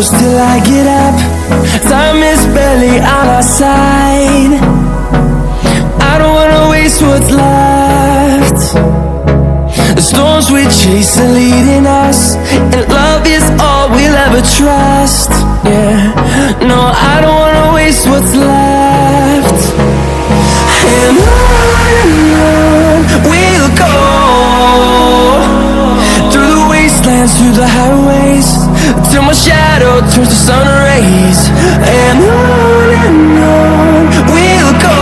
close till I get up. Time is barely on our side. I don't wanna waste what's left. The storms we chase are leading us, and love is all we'll ever trust. Yeah, no, I don't wanna waste what's left. And on we'll go, through the wastelands, through the highways, till my shadow turns to sun rays. And on we'll go,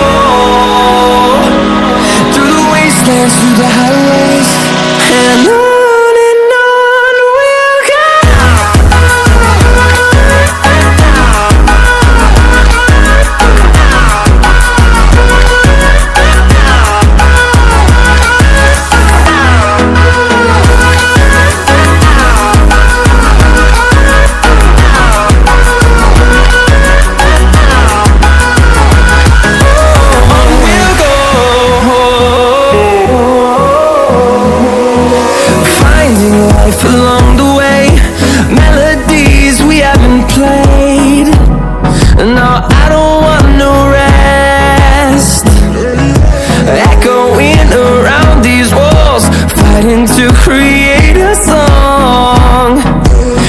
through the wastelands, through the highways, and on. Along the way, melodies we haven't played. No, I don't want no rest. Echoing around these walls, fighting to create a song.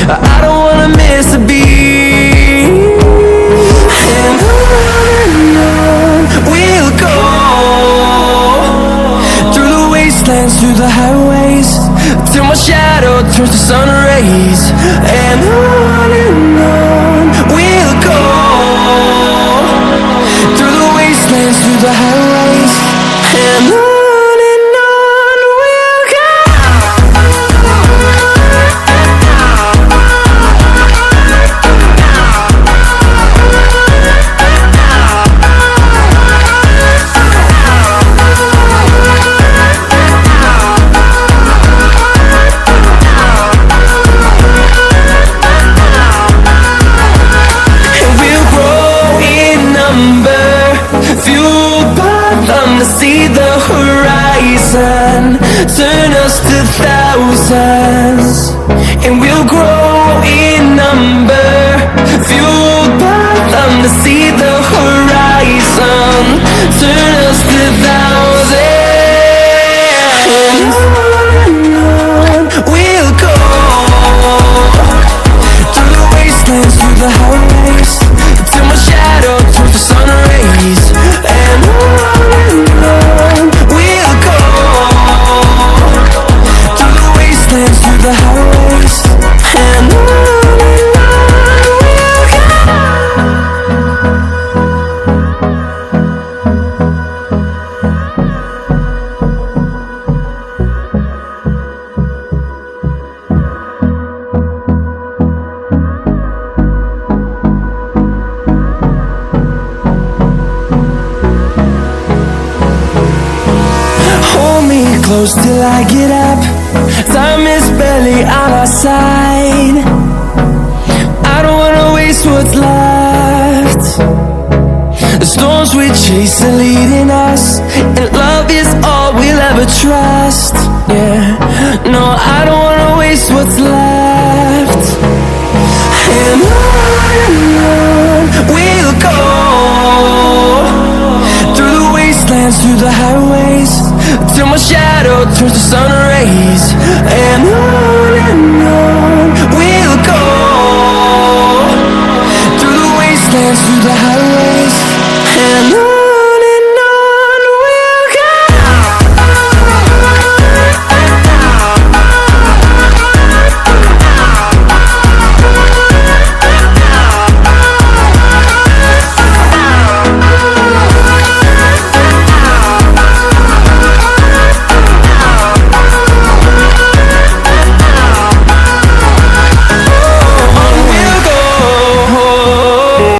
I don't wanna miss a beat. And on we'll go, through the wastelands, through the highways, till my shadow turns to sun rays. And on we'll go, through the wastelands, through the highways, and on we'll go. See the horizon, turn us to thousands, and we'll grow in number, fueled by them to see the horizon, turn us to thousands. And on we'll go, through the wastelands, through the highways, till my shadow turns to sun rays. And on we'll go, through the wastelands, through the highways, and on we'll go. Close till I get up. Time is barely on our side. I don't wanna waste what's left. The storms we chase are leading us, and love is all we'll ever trust. Yeah, no, I don't wanna waste what's left. And on we'll go, through the wastelands, through the highways, till my shadow turns to sun rays. And